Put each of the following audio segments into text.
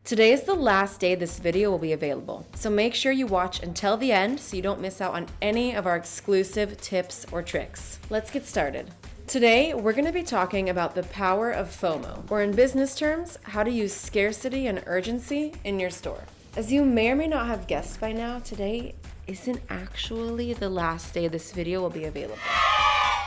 Today is the last day this video will be available, so make sure you watch until the end so you don't miss out on any of our exclusive tips or tricks. Let's get started. Today, we're going to be talking about the power of FOMO, or in business terms, how to use scarcity and urgency in your store. As you may or may not have guessed by now, today isn't actually the last day this video will be available.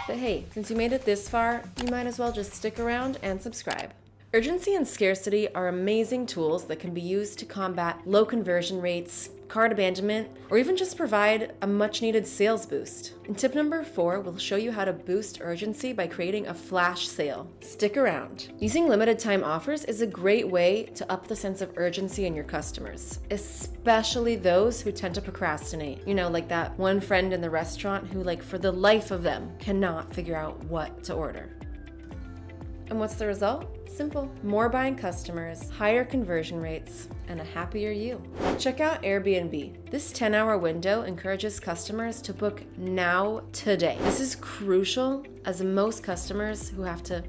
But hey, since you made it this far, you might as well just stick around and subscribe. Urgency and scarcity are amazing tools that can be used to combat low conversion rates, cart abandonment, or even just provide a much needed sales boost. In tip number 4, we'll show you how to boost urgency by creating a flash sale. Stick around. Using limited time offers is a great way to up the sense of urgency in your customers, especially those who tend to procrastinate. You know, like that one friend in the restaurant who, for the life of them, cannot figure out what to order. And what's the result? Simple. More buying customers, higher conversion rates, and a happier you. Check out Airbnb. This 10-hour window encourages customers to book now, today. This is crucial, as most customers who have to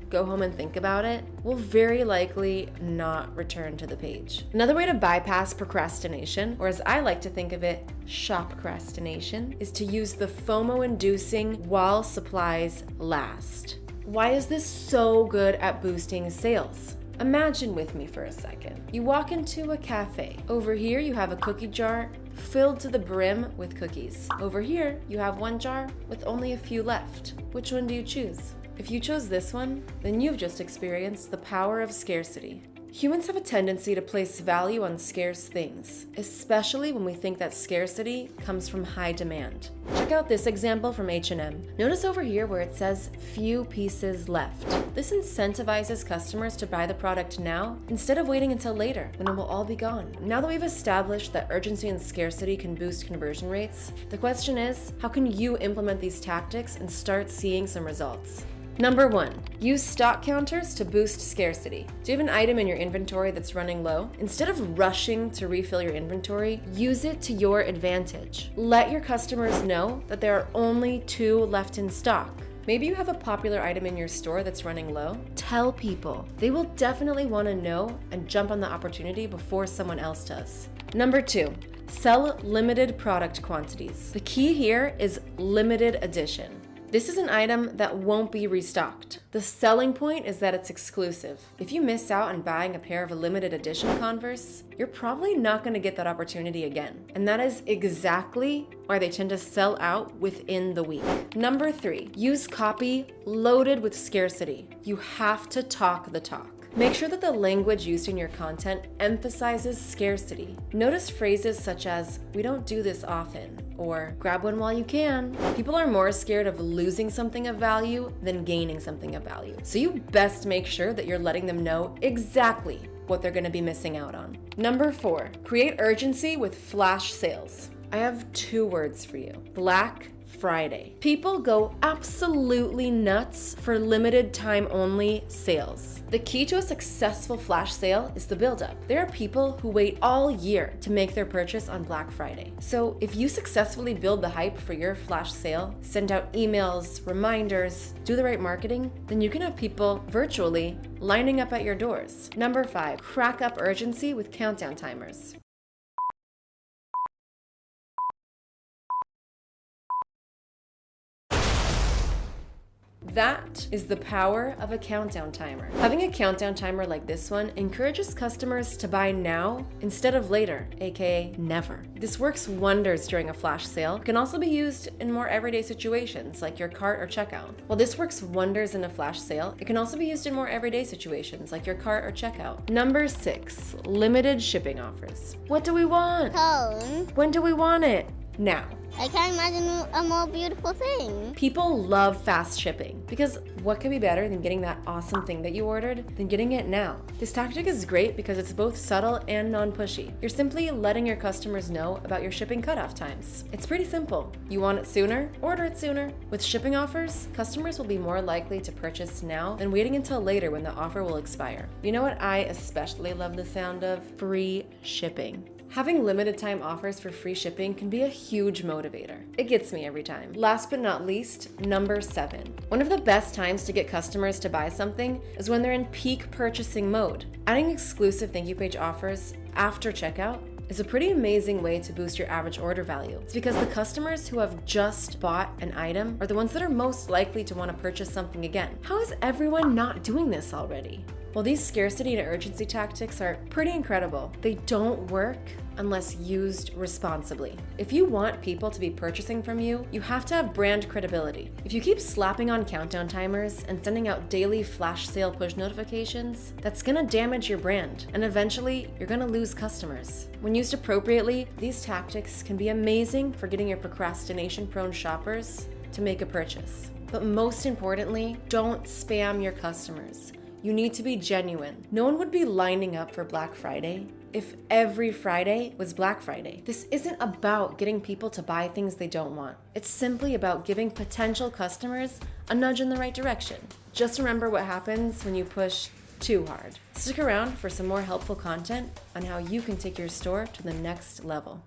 go home and think about it will very likely not return to the page. Another way to bypass procrastination, or as I like to think of it, shopcrastination, is to use the FOMO-inducing while supplies last. Why is this so good at boosting sales? Imagine with me for a second. You walk into a cafe. Over here, you have a cookie jar filled to the brim with cookies. Over here, you have one jar with only a few left. Which one do you choose? If you chose this one, then you've just experienced the power of scarcity. Humans have a tendency to place value on scarce things, especially when we think that scarcity comes from high demand. Check out this example from H&M. Notice over here where it says few pieces left. This incentivizes customers to buy the product now instead of waiting until later when it will all be gone. Now that we've established that urgency and scarcity can boost conversion rates, the question is, how can you implement these tactics and start seeing some results? Number 1, use stock counters to boost scarcity. Do you have an item in your inventory that's running low? Instead of rushing to refill your inventory, use it to your advantage. Let your customers know that there are only 2 left in stock. Maybe you have a popular item in your store that's running low. Tell people. They will definitely want to know and jump on the opportunity before someone else does. Number 2, sell limited product quantities. The key here is limited edition. This is an item that won't be restocked. The selling point is that it's exclusive. If you miss out on buying a pair of a limited edition Converse, you're probably not going to get that opportunity again. And that is exactly why they tend to sell out within the week. Number 3, use copy loaded with scarcity. You have to talk the talk. Make sure that the language used in your content emphasizes scarcity. Notice phrases such as, "We don't do this often," or "grab one while you can." People are more scared of losing something of value than gaining something of value. So you best make sure that you're letting them know exactly what they're going to be missing out on. Number 4, create urgency with flash sales. I have 2 words for you: Black Friday. People go absolutely nuts for limited time only sales. The key to a successful flash sale is the buildup. There are people who wait all year to make their purchase on Black Friday. So if you successfully build the hype for your flash sale, send out emails, reminders, do the right marketing, then you can have people virtually lining up at your doors. Number 5, crack up urgency with countdown timers. That is the power of a countdown timer. Having a countdown timer like this one encourages customers to buy now instead of later, aka never. This works wonders during a flash sale. It can also be used in more everyday situations like your cart or checkout. While this works wonders in a flash sale, it can also be used in more everyday situations like your cart or checkout. Number 6, limited shipping offers. What do we want? Cone. When do we want it? Now. I can't imagine a more beautiful thing. People love fast shipping because what could be better than getting that awesome thing that you ordered than getting it now? This tactic is great because it's both subtle and non-pushy. You're simply letting your customers know about your shipping cutoff times. It's pretty simple. You want it sooner? Order it sooner. With shipping offers, customers will be more likely to purchase now than waiting until later when the offer will expire. You know what I especially love the sound of? Free shipping. Having limited time offers for free shipping can be a huge motivator. It gets me every time. Last but not least, number 7. One of the best times to get customers to buy something is when they're in peak purchasing mode. Adding exclusive thank you page offers after checkout is a pretty amazing way to boost your average order value. It's because the customers who have just bought an item are the ones that are most likely to want to purchase something again. How is everyone not doing this already? Well, these scarcity and urgency tactics are pretty incredible. They don't work unless used responsibly. If you want people to be purchasing from you, you have to have brand credibility. If you keep slapping on countdown timers and sending out daily flash sale push notifications, that's gonna damage your brand, and eventually you're gonna lose customers. When used appropriately, these tactics can be amazing for getting your procrastination-prone shoppers to make a purchase. But most importantly, don't spam your customers. You need to be genuine. No one would be lining up for Black Friday if every Friday was Black Friday. This isn't about getting people to buy things they don't want. It's simply about giving potential customers a nudge in the right direction. Just remember what happens when you push too hard. Stick around for some more helpful content on how you can take your store to the next level.